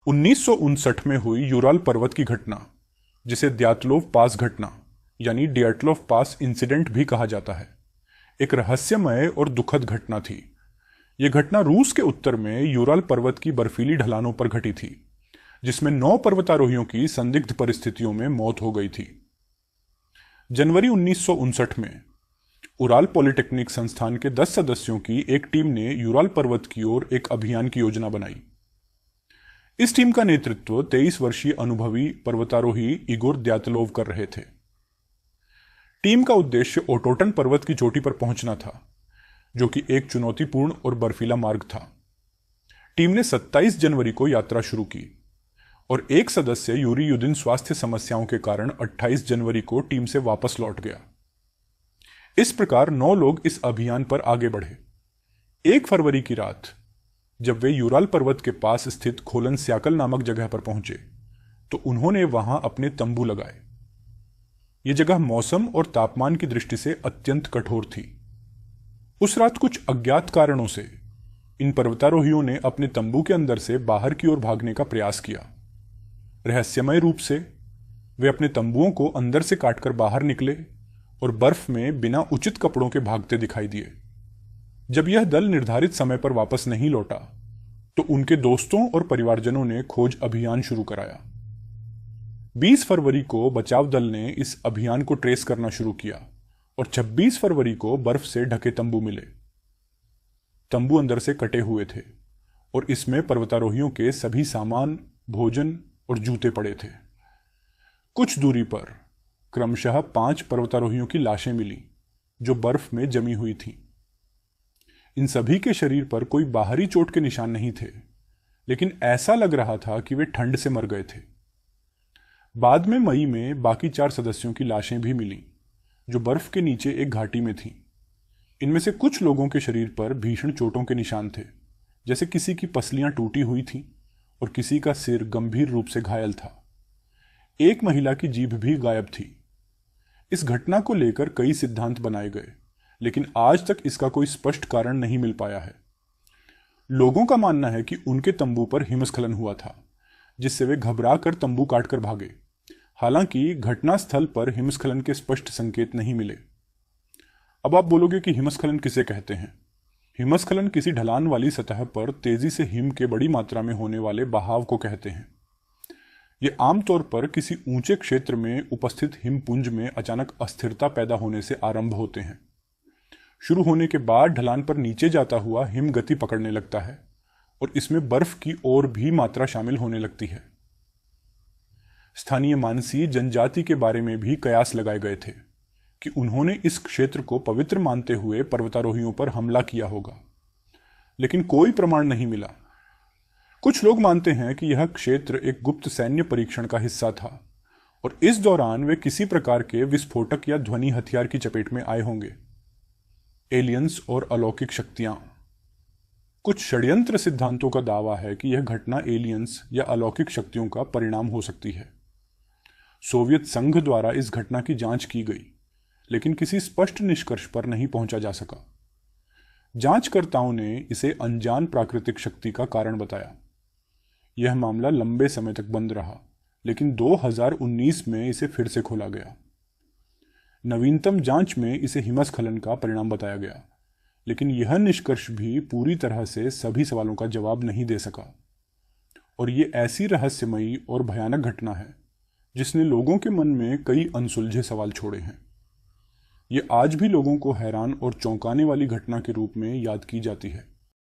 1959 में हुई यूराल पर्वत की घटना, जिसे द्यातलोव पास घटना यानी डियाटलोव पास इंसिडेंट भी कहा जाता है, एक रहस्यमय और दुखद घटना थी। यह घटना रूस के उत्तर में यूराल पर्वत की बर्फीली ढलानों पर घटी थी, जिसमें 9 पर्वतारोहियों की संदिग्ध परिस्थितियों में मौत हो गई थी। जनवरी 1959 में उराल पॉलिटेक्निक संस्थान के 10 सदस्यों की एक टीम ने यूराल पर्वत की ओर एक अभियान की योजना बनाई। इस टीम का नेतृत्व 23 वर्षीय अनुभवी पर्वतारोही इगोर द्यातलोव कर रहे थे। टीम का उद्देश्य ओटोटन पर्वत की चोटी पर पहुंचना था, जो कि एक चुनौतीपूर्ण और बर्फीला मार्ग था। टीम ने 27 जनवरी को यात्रा शुरू की और एक सदस्य यूरी युदिन स्वास्थ्य समस्याओं के कारण 28 जनवरी को टीम से वापस लौट गया। इस प्रकार 9 लोग इस अभियान पर आगे बढ़े। 1 फरवरी की रात जब वे यूराल पर्वत के पास स्थित खोलन स्याकल नामक जगह पर पहुंचे, तो उन्होंने वहां अपने तंबू लगाए। यह जगह मौसम और तापमान की दृष्टि से अत्यंत कठोर थी। उस रात कुछ अज्ञात कारणों से इन पर्वतारोहियों ने अपने तंबू के अंदर से बाहर की ओर भागने का प्रयास किया। रहस्यमय रूप से वे अपने तंबुओं को अंदर से काटकर बाहर निकले और बर्फ में बिना उचित कपड़ों के भागते दिखाई दिए। जब यह दल निर्धारित समय पर वापस नहीं लौटा, तो उनके दोस्तों और परिवारजनों ने खोज अभियान शुरू कराया। 20 फरवरी को बचाव दल ने इस अभियान को ट्रेस करना शुरू किया और 26 फरवरी को बर्फ से ढके तंबू मिले। तंबू अंदर से कटे हुए थे और इसमें पर्वतारोहियों के सभी सामान, भोजन और जूते पड़े थे। कुछ दूरी पर क्रमशः 5 पर्वतारोहियों की लाशें मिली, जो बर्फ में जमी हुई थीं। इन सभी के शरीर पर कोई बाहरी चोट के निशान नहीं थे, लेकिन ऐसा लग रहा था कि वे ठंड से मर गए थे। बाद में मई में बाकी 4 सदस्यों की लाशें भी मिलीं, जो बर्फ के नीचे एक घाटी में थीं। इनमें से कुछ लोगों के शरीर पर भीषण चोटों के निशान थे, जैसे किसी की पसलियां टूटी हुई थीं और किसी का सिर गंभीर रूप से घायल था। एक महिला की जीभ भी गायब थी। इस घटना को लेकर कई सिद्धांत बनाए गए, लेकिन आज तक इसका कोई स्पष्ट कारण नहीं मिल पाया है। लोगों का मानना है कि उनके तंबू पर हिमस्खलन हुआ था, जिससे वे घबरा कर तंबू काटकर भागे। हालांकि घटनास्थल पर हिमस्खलन के स्पष्ट संकेत नहीं मिले। अब आप बोलोगे कि हिमस्खलन किसे कहते हैं? हिमस्खलन किसी ढलान वाली सतह पर तेजी से हिम के बड़ी मात्रा में होने वाले बहाव को कहते हैं। ये आमतौर पर किसी ऊंचे क्षेत्र में उपस्थित हिमपुंज में अचानक अस्थिरता पैदा होने से आरंभ होते हैं। शुरू होने के बाद ढलान पर नीचे जाता हुआ हिम गति पकड़ने लगता है और इसमें बर्फ की और भी मात्रा शामिल होने लगती है। स्थानीय मानसी जनजाति के बारे में भी कयास लगाए गए थे कि उन्होंने इस क्षेत्र को पवित्र मानते हुए पर्वतारोहियों पर हमला किया होगा, लेकिन कोई प्रमाण नहीं मिला। कुछ लोग मानते हैं कि यह क्षेत्र एक गुप्त सैन्य परीक्षण का हिस्सा था और इस दौरान वे किसी प्रकार के विस्फोटक या ध्वनि हथियार की चपेट में आए होंगे। एलियंस और अलौकिक शक्तियां। कुछ षड्यंत्र सिद्धांतों का दावा है कि यह घटना एलियंस या अलौकिक शक्तियों का परिणाम हो सकती है। सोवियत संघ द्वारा इस घटना की जांच की गई, लेकिन किसी स्पष्ट निष्कर्ष पर नहीं पहुंचा जा सका। जांचकर्ताओं ने इसे अनजान प्राकृतिक शक्ति का कारण बताया। यह मामला लंबे समय तक बंद रहा, लेकिन 2019 में इसे फिर से खोला गया। नवीनतम जांच में इसे हिमस्खलन का परिणाम बताया गया, लेकिन यह निष्कर्ष भी पूरी तरह से सभी सवालों का जवाब नहीं दे सका। और ये ऐसी रहस्यमयी और भयानक घटना है जिसने लोगों के मन में कई अनसुलझे सवाल छोड़े हैं। ये आज भी लोगों को हैरान और चौंकाने वाली घटना के रूप में याद की जाती है।